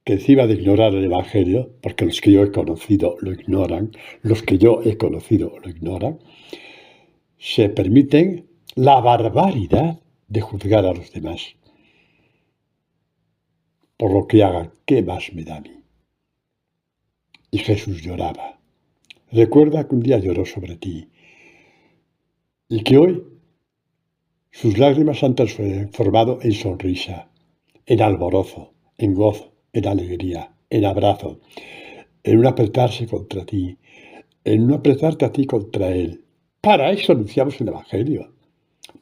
que encima de ignorar el Evangelio, porque los que yo he conocido lo ignoran, los que yo he conocido lo ignoran, se permiten la barbaridad de juzgar a los demás. Por lo que hagan, ¿qué más me da a mí? Y Jesús lloraba. Recuerda que un día lloró sobre ti y que hoy sus lágrimas se han transformado en sonrisa, en alborozo, en gozo, en alegría, en abrazo, en un apretarse contra ti, en un apretarte a ti contra él. Para eso anunciamos el Evangelio.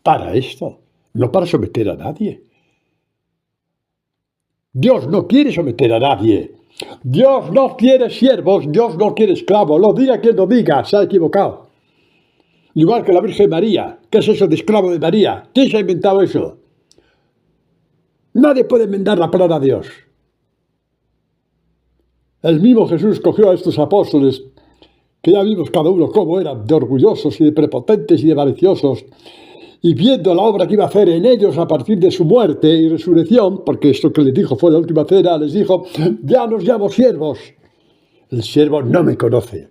Para esto, no para someter a nadie. Dios no quiere someter a nadie. Dios no quiere siervos, Dios no quiere esclavos. Lo diga quien lo diga, se ha equivocado. Igual que la Virgen María. ¿Qué es eso de esclavo de María? ¿Quién se ha inventado eso? Nadie puede enmendar la palabra de Dios. El mismo Jesús cogió a estos apóstoles, que ya vimos cada uno cómo eran de orgullosos y de prepotentes y de maliciosos, y viendo la obra que iba a hacer en ellos a partir de su muerte y resurrección, porque esto que les dijo fue la última cena, les dijo, ya nos llamo siervos. El siervo no me conoce,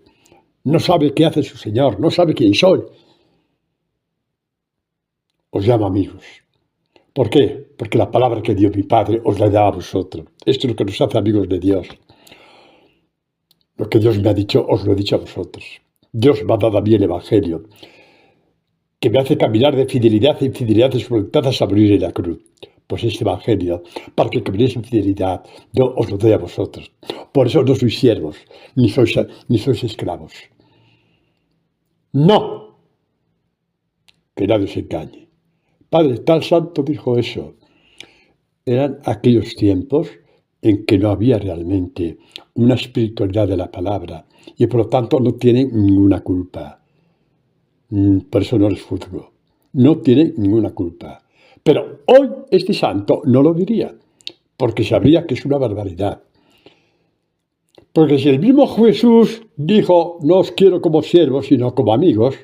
no sabe qué hace su Señor, no sabe quién soy. Os llamo amigos. ¿Por qué? Porque la palabra que dio mi Padre os la da a vosotros. Esto es lo que nos hace amigos de Dios. Lo que Dios me ha dicho, os lo he dicho a vosotros. Dios me ha dado a mí el Evangelio, que me hace caminar de fidelidad en fidelidad de su voluntad hasta morir en la cruz. Pues este Evangelio, para que caminéis en fidelidad, yo os lo doy a vosotros. Por eso no sois siervos, ni sois esclavos. No, que nadie os engañe. Padre, tal santo dijo eso. Eran aquellos tiempos en que no había realmente una espiritualidad de la palabra y por lo tanto no tienen ninguna culpa. Por eso no les juzgo. No tienen ninguna culpa. Pero hoy este santo no lo diría, porque sabría que es una barbaridad. Porque si el mismo Jesús dijo, no os quiero como siervos, sino como amigos,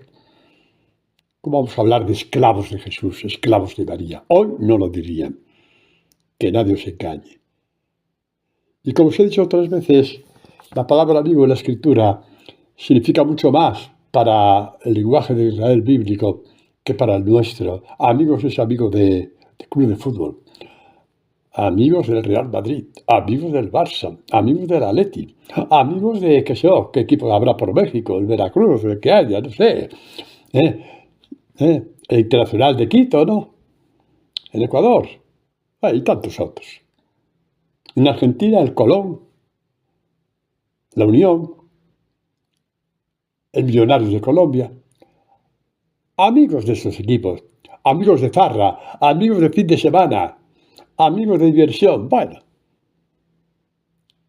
¿cómo vamos a hablar de esclavos de Jesús, esclavos de María? Hoy no lo dirían. Que nadie os engañe. Y como os he dicho otras veces, la palabra amigo en la Escritura significa mucho más para el lenguaje de Israel bíblico que para el nuestro. Amigos es amigo de club de fútbol, amigos del Real Madrid, amigos del Barça, amigos del Atleti, amigos de, qué sé yo, qué equipo habrá por México, el Veracruz, el que haya, no sé. El Internacional de Quito, ¿no? En Ecuador. Hay tantos otros. En Argentina, el Colón, la Unión, el Millonarios de Colombia. Amigos de esos equipos, amigos de farra, amigos de fin de semana, amigos de diversión. Bueno,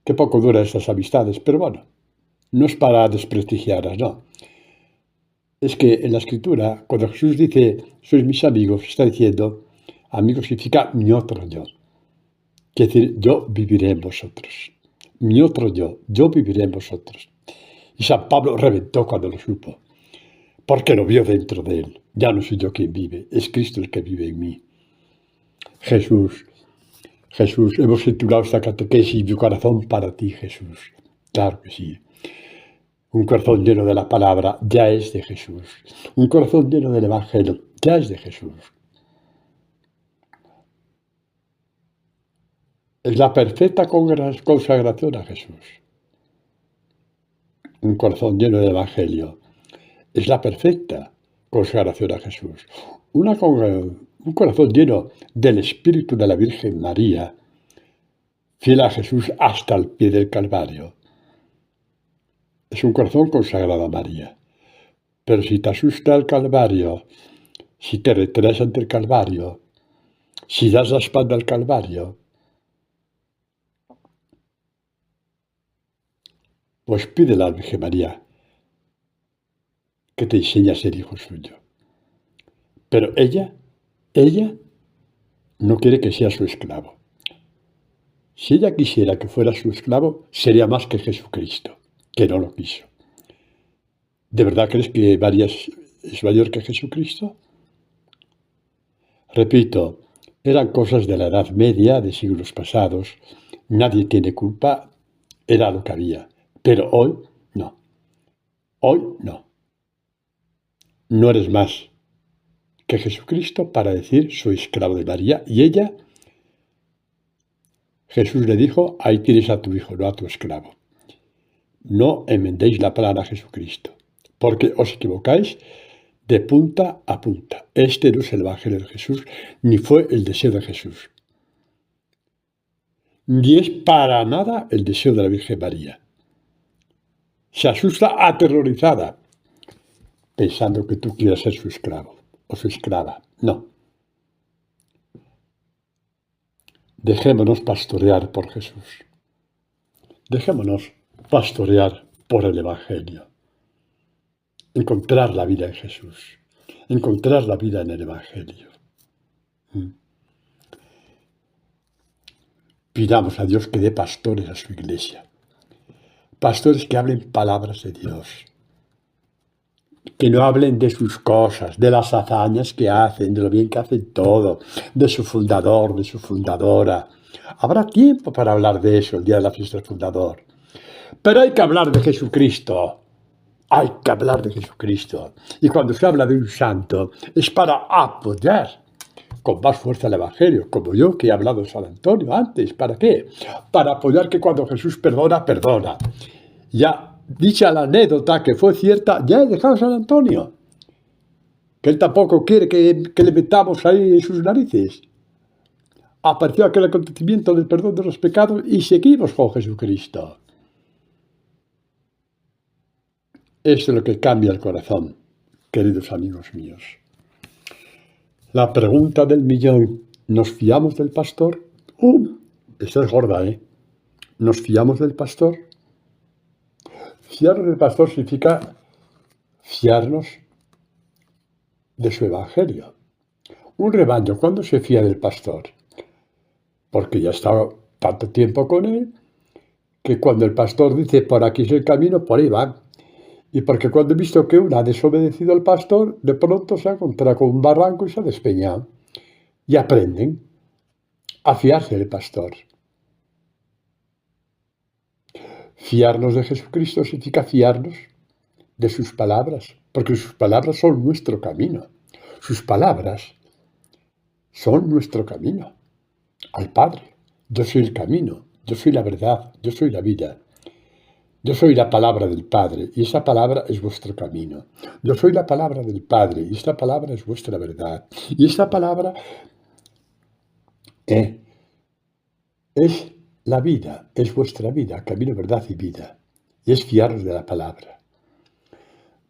qué poco duran estas amistades, pero bueno, no es para desprestigiarlas, no. Es que en la Escritura, cuando Jesús dice, sois mis amigos, está diciendo, amigos significa mi otro yo. Quiere decir, yo viviré en vosotros. Mi otro yo viviré en vosotros. Y San Pablo reventó cuando lo supo, porque lo vio dentro de él. Ya no soy yo quien vive, es Cristo el que vive en mí. Jesús, hemos titulado esta catequesis, mi corazón para ti, Jesús. Claro que sí. Un corazón lleno de la palabra ya es de Jesús. Un corazón lleno del Evangelio ya es de Jesús. Es la perfecta consagración a Jesús. Un corazón lleno del Evangelio es la perfecta consagración a Jesús. Un corazón lleno del Espíritu de la Virgen María, fiel a Jesús hasta el pie del Calvario. Es un corazón consagrado a María. Pero si te asusta el Calvario, si te retraes ante el Calvario, si das la espalda al Calvario, pues pídele a la Virgen María que te enseñe a ser hijo suyo. Pero ella no quiere que seas su esclavo. Si ella quisiera que fuera su esclavo, sería más que Jesucristo, que no lo quiso. ¿De verdad crees que María es mayor que Jesucristo? Repito, eran cosas de la Edad Media, de siglos pasados. Nadie tiene culpa, era lo que había. Pero hoy, no. Hoy, no. No eres más que Jesucristo para decir soy esclavo de María. Y ella, Jesús le dijo, ahí tienes a tu hijo, no a tu esclavo. No enmendéis la palabra a Jesucristo, porque os equivocáis de punta a punta. Este no es el Evangelio de Jesús, ni fue el deseo de Jesús. Ni es para nada el deseo de la Virgen María. Se asusta aterrorizada, pensando que tú quieras ser su esclavo o su esclava. No. Dejémonos pastorear por Jesús. Dejémonos pastorear por el Evangelio. Encontrar la vida en Jesús. Encontrar la vida en el Evangelio. Pidamos a Dios que dé pastores a su iglesia. Pastores que hablen palabras de Dios. Que no hablen de sus cosas, de las hazañas que hacen, de lo bien que hacen todo, de su fundador, de su fundadora. Habrá tiempo para hablar de eso el día de la fiesta del fundador. Pero hay que hablar de Jesucristo. Hay que hablar de Jesucristo. Y cuando se habla de un santo, es para apoyar con más fuerza el Evangelio, como yo que he hablado de San Antonio antes. ¿Para qué? Para apoyar que cuando Jesús perdona, perdona. Ya dicha la anécdota que fue cierta, ya he dejado a San Antonio. Que él tampoco quiere que le metamos ahí en sus narices. Apareció aquel acontecimiento del perdón de los pecados y seguimos con Jesucristo. Esto es lo que cambia el corazón, queridos amigos míos. La pregunta del millón, ¿nos fiamos del pastor? Esta es gorda, ¿eh? ¿Nos fiamos del pastor? Fiarnos del pastor significa fiarnos de su evangelio. Un rebaño, ¿cuándo se fía del pastor? Porque ya ha estado tanto tiempo con él, que cuando el pastor dice por aquí es el camino, por ahí van. Y porque cuando he visto que uno ha desobedecido al pastor, de pronto se ha encontrado con un barranco y se ha despeñado. Y aprenden a fiarse del pastor. Fiarnos de Jesucristo significa fiarnos de sus palabras, porque sus palabras son nuestro camino. Sus palabras son nuestro camino al Padre. Yo soy el camino, yo soy la verdad, yo soy la vida. Yo soy la palabra del Padre y esa palabra es vuestro camino. Yo soy la palabra del Padre y esta palabra es vuestra verdad. Y esta palabra es la vida, es vuestra vida, camino, verdad y vida. Y es fiaros de la palabra.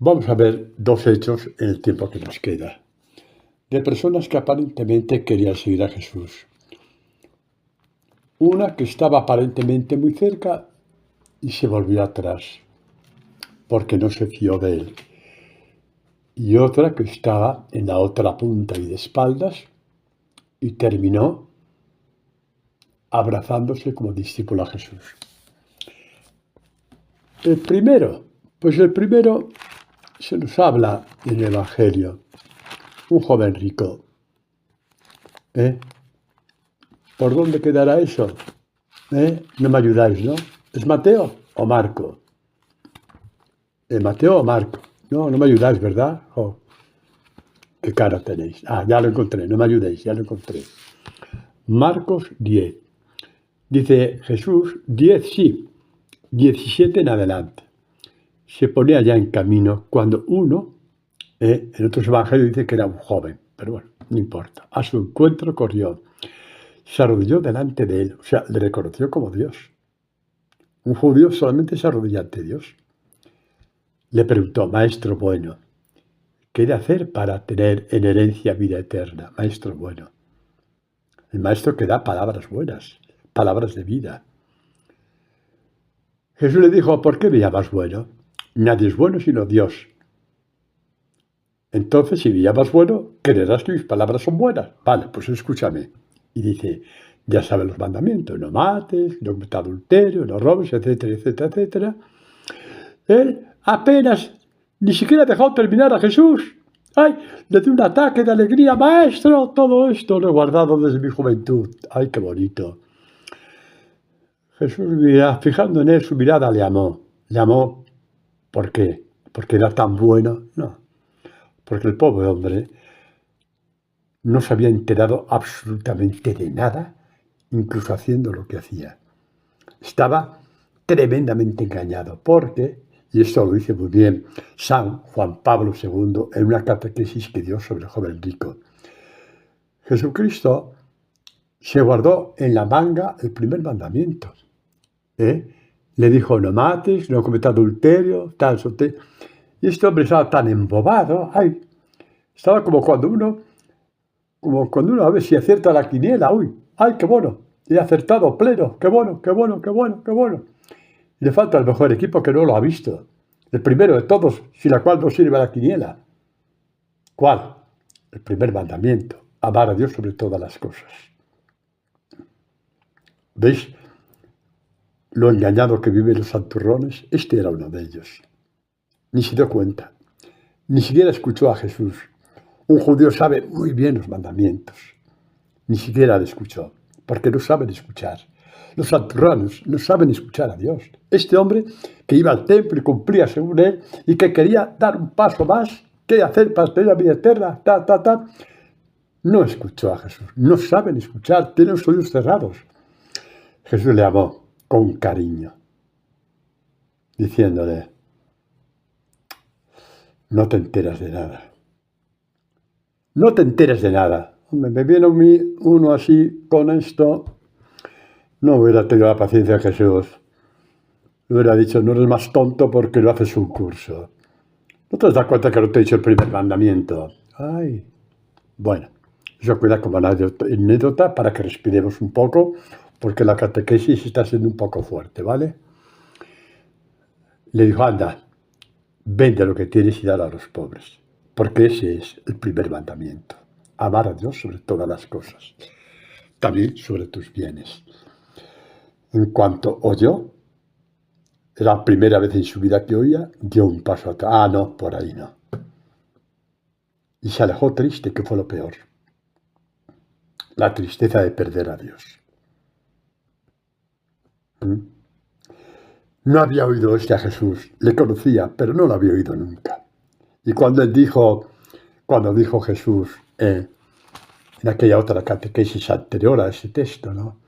Vamos a ver dos hechos en el tiempo que nos queda. De personas que aparentemente querían seguir a Jesús. Una que estaba aparentemente muy cerca y se volvió atrás, porque no se fió de él. Y otra que estaba en la otra punta y de espaldas, y terminó abrazándose como discípulo a Jesús. El primero se nos habla en el Evangelio. Un joven rico. ¿Por dónde quedará eso? No me ayudáis, ¿no? ¿Es Mateo o Marco? ¿Mateo o Marco? No me ayudáis, ¿verdad? Oh, qué cara tenéis. Ya lo encontré, no me ayudéis, ya lo encontré. Marcos 10. Dice Jesús, 10 sí, 17 en adelante. Se ponía ya en camino cuando uno, en otros evangelios dice que era un joven, pero bueno, no importa. A su encuentro corrió, se arrodilló delante de él, o sea, le reconoció como Dios. Un judío solamente se arrodilla ante Dios. Le preguntó, maestro bueno, ¿qué he de hacer para tener en herencia vida eterna? Maestro bueno. El maestro que da palabras buenas, palabras de vida. Jesús le dijo, ¿por qué me llamas bueno? Nadie es bueno sino Dios. Entonces, si me llamas bueno, creerás que mis palabras son buenas. Vale, pues escúchame. Y dice, Ya sabe los mandamientos, no mates, no cometas adulterio, no robes, etcétera, etcétera, etcétera. Él apenas, ni siquiera dejó terminar a Jesús. ¡Ay! Le dio un ataque de alegría, maestro, todo esto lo he guardado desde mi juventud. ¡Ay, qué bonito! Jesús, fijando en él, su mirada le amó. Le amó, ¿por qué? ¿Porque era tan bueno? No. Porque el pobre hombre no se había enterado absolutamente de nada, incluso haciendo lo que hacía. Estaba tremendamente engañado, porque, y esto lo dice muy bien San Juan Pablo II en una catequesis que dio sobre el joven rico, Jesucristo se guardó en la manga el primer mandamiento. Le dijo, no mates, no cometas adulterio, tal, y este hombre estaba tan embobado, estaba como cuando uno a ver si acierta la quiniela, ¡ay, qué bueno! He acertado pleno, qué bueno, qué bueno, qué bueno, qué bueno. Y le falta el mejor equipo que no lo ha visto. El primero de todos, sin la cual no sirve la quiniela. ¿Cuál? El primer mandamiento, amar a Dios sobre todas las cosas. ¿Veis lo engañado que viven los santurrones? Este era uno de ellos. Ni se dio cuenta, ni siquiera escuchó a Jesús. Un judío sabe muy bien los mandamientos. Ni siquiera le escuchó, porque no saben escuchar. Los santurrones no saben escuchar a Dios. Este hombre que iba al templo y cumplía según él y que quería dar un paso más, ¿qué hacer para tener la vida eterna? No escuchó a Jesús. No saben escuchar, tienen los oídos cerrados. Jesús le amó con cariño, diciéndole, no te enteras de nada. No te enteres de nada. Me viene a mí uno así con esto, no hubiera tenido la paciencia de Jesús. Le hubiera dicho, no eres más tonto porque no haces un curso. ¿No te das cuenta que no te he dicho el primer mandamiento? Bueno, eso cuida como anécdota para que respiremos un poco, porque la catequesis está siendo un poco fuerte, ¿vale? Le dijo, anda, vende lo que tienes y dale a los pobres, porque ese es el primer mandamiento. Amar a Dios sobre todas las cosas, también sobre tus bienes. En cuanto oyó, era la primera vez en su vida que oía, dio un paso atrás. No, por ahí no. Y se alejó triste, que fue lo peor. La tristeza de perder a Dios. No había oído a Jesús, le conocía, pero no lo había oído nunca. Y cuando dijo Jesús, en aquella otra catequesis anterior a ese texto, ¿no?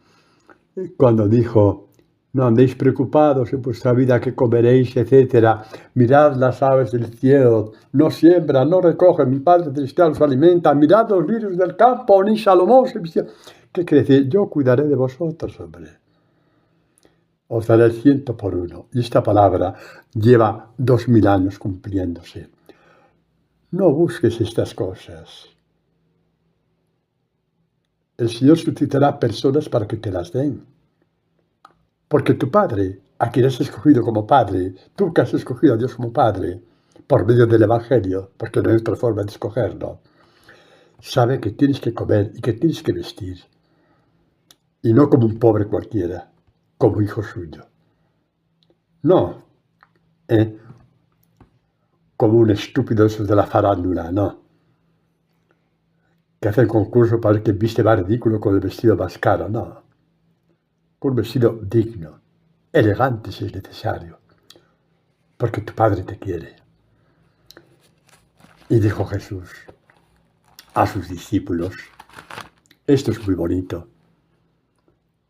Cuando dijo, no andéis preocupados en vuestra vida, qué comeréis, etcétera. Mirad las aves del cielo, no siembran, no recogen, mi Padre celestial los alimenta. Mirad los lirios del campo, ni Salomón se vistió. ¿Qué quiere decir? Yo cuidaré de vosotros, hombre. Os daré el 100 por 1. Y esta palabra lleva 2000 años cumpliéndose. No busques estas cosas. El Señor suscitará personas para que te las den. Porque tu Padre, a quien has escogido como Padre, tú que has escogido a Dios como Padre, por medio del Evangelio, porque no hay otra forma de escogerlo, sabe que tienes que comer y que tienes que vestir. Y no como un pobre cualquiera, como hijo suyo. No, como un estúpido esos de la farándula, no. Que hacen concurso para ver quién viste más ridículo con el vestido más caro, no. Con un vestido digno, elegante si es necesario, porque tu Padre te quiere. Y dijo Jesús a sus discípulos, esto es muy bonito,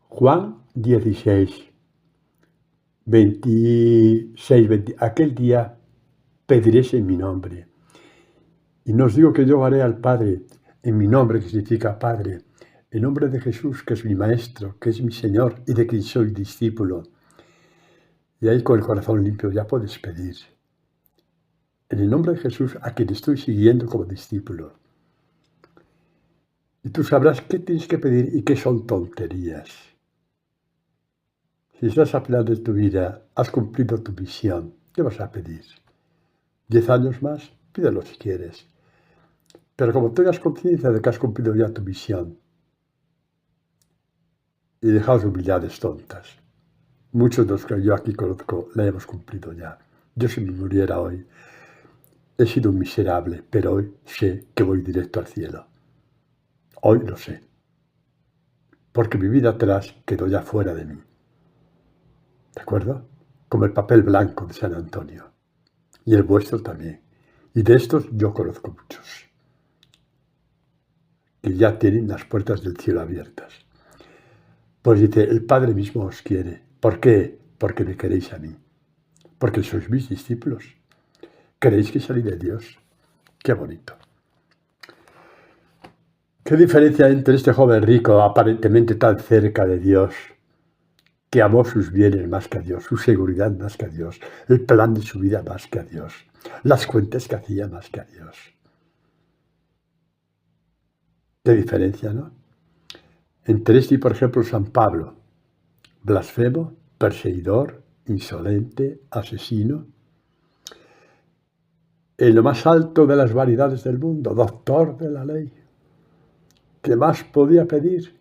Juan 16, 26, 20, aquel día pediréis en mi nombre. Y no os digo que yo haré al Padre en mi nombre, que significa Padre, en nombre de Jesús, que es mi Maestro, que es mi Señor y de quien soy discípulo. Y ahí con el corazón limpio ya puedes pedir. En el nombre de Jesús, a quien estoy siguiendo como discípulo. Y tú sabrás qué tienes que pedir y qué son tonterías. Si estás al final de tu vida, has cumplido tu misión, ¿qué vas a pedir? 10 años más, pídelo si quieres. Pero como tengas conciencia de que has cumplido ya tu misión, y dejaos humildades tontas. Muchos de los que yo aquí conozco la hemos cumplido ya. Yo si me muriera hoy, he sido un miserable, pero hoy sé que voy directo al cielo. Hoy lo sé. Porque mi vida atrás quedó ya fuera de mí. ¿De acuerdo? Como el papel blanco de San Antonio. Y el vuestro también. Y de estos yo conozco muchos. Que ya tienen las puertas del cielo abiertas. Pues dice, el Padre mismo os quiere. ¿Por qué? Porque me queréis a mí. Porque sois mis discípulos. ¿Queréis que salí de Dios? Qué bonito. ¿Qué diferencia hay entre este joven rico, aparentemente tan cerca de Dios, que amó sus bienes más que a Dios, su seguridad más que a Dios, el plan de su vida más que a Dios, las cuentas que hacía más que a Dios? ¿Qué diferencia, no? Entre este y, por ejemplo, San Pablo, blasfemo, perseguidor, insolente, asesino, en lo más alto de las vanidades del mundo, doctor de la ley. ¿Qué más podía pedir?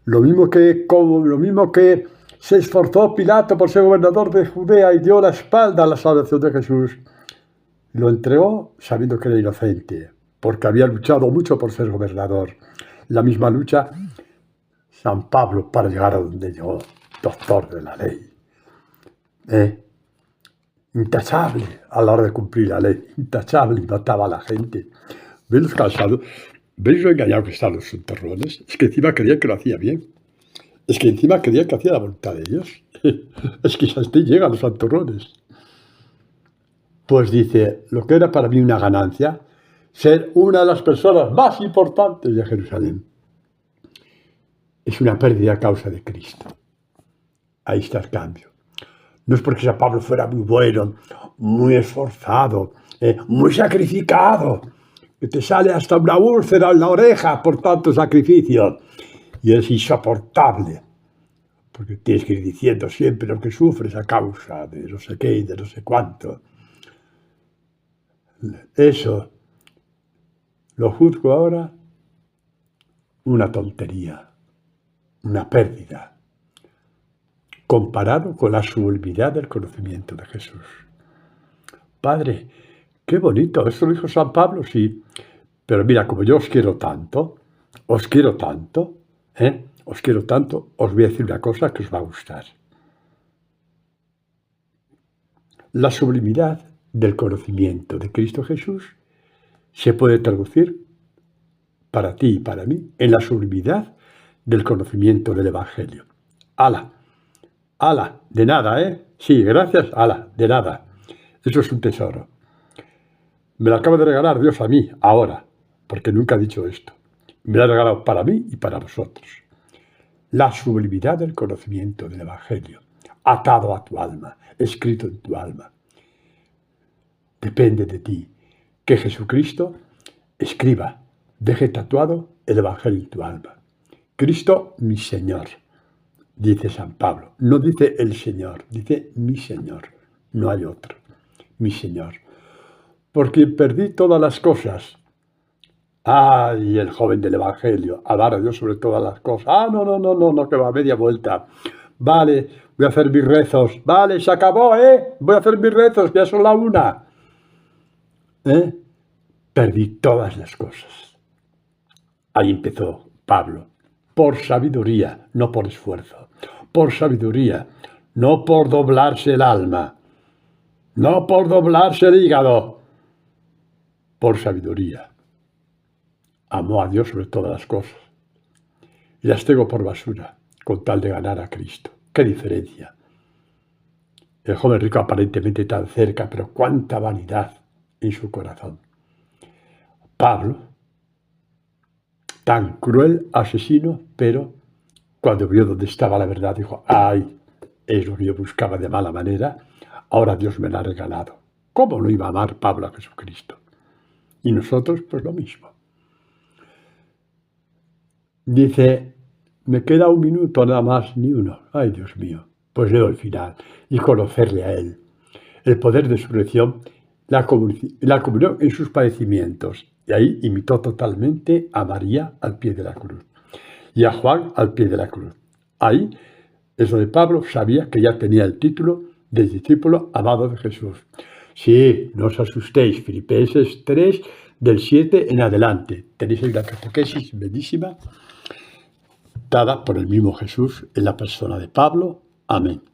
Lo mismo que se esforzó Pilato por ser gobernador de Judea y dio la espalda a la salvación de Jesús. Lo entregó sabiendo que era inocente, porque había luchado mucho por ser gobernador. La misma lucha San Pablo para llegar a donde llegó, doctor de la ley. Intachable a la hora de cumplir la ley, intachable, y mataba a la gente. ¿Veis los cansados? ¿Veis lo engañados que están los santurrones? Es que encima creían que lo hacía bien. Es que encima creían que hacía la voluntad de Dios. Es que hasta ahí llegan los santurrones. Pues dice, lo que era para mí una ganancia, ser una de las personas más importantes de Jerusalén, es una pérdida a causa de Cristo. Ahí está el cambio. No es porque San Pablo fuera muy bueno, muy esforzado, muy sacrificado, que te sale hasta una úlcera en la oreja por tanto sacrificio. Y es insoportable, porque tienes que ir diciendo siempre lo que sufres a causa de no sé qué y de no sé cuánto. Eso lo juzgo ahora una tontería, una pérdida, comparado con la sublimidad del conocimiento de Jesús. Padre, qué bonito, eso lo dijo San Pablo, sí, pero mira, como yo os quiero tanto, os voy a decir una cosa que os va a gustar. La sublimidad del conocimiento de Cristo Jesús se puede traducir para ti y para mí en la sublimidad del conocimiento del Evangelio. ¡Hala! De nada, Sí, gracias, de nada. Eso es un tesoro. Me lo acaba de regalar Dios a mí, ahora, porque nunca ha dicho esto. Me lo ha regalado para mí y para vosotros. La sublimidad del conocimiento del Evangelio, atado a tu alma, escrito en tu alma. Depende de ti que Jesucristo escriba, deje tatuado el Evangelio en tu alma. Cristo, mi Señor, dice San Pablo. No dice el Señor, dice mi Señor. No hay otro. Mi Señor. Porque perdí todas las cosas. ¡Ay, el joven del Evangelio! Alabar a Dios sobre todas las cosas. No, que va a media vuelta. Vale, voy a hacer mis rezos. Vale, se acabó, Voy a hacer mis rezos, que ya son la una. Perdí todas las cosas. Ahí empezó Pablo. Por sabiduría, no por esfuerzo. Por sabiduría, no por doblarse el alma. No por doblarse el hígado. Por sabiduría. Amó a Dios sobre todas las cosas. Y las tengo por basura, con tal de ganar a Cristo. ¡Qué diferencia! El joven rico aparentemente tan cerca, pero cuánta vanidad en su corazón. Pablo, tan cruel, asesino, pero cuando vio dónde estaba la verdad, dijo, ¡ay! Es lo que yo buscaba de mala manera, ahora Dios me la ha regalado. ¿Cómo no iba a amar Pablo a Jesucristo? Y nosotros, pues lo mismo. Dice, me queda un minuto nada más, ni uno. ¡Ay, Dios mío! Pues leo el final. Y conocerle a Él. El poder de su resurrección, la comunión en sus padecimientos. Y ahí imitó totalmente a María al pie de la cruz. Y a Juan al pie de la cruz. Ahí, eso de Pablo, sabía que ya tenía el título de discípulo amado de Jesús. Sí, no os asustéis, Filipenses 3, del 7 en adelante. Tenéis ahí la catequesis bellísima, dada por el mismo Jesús en la persona de Pablo. Amén.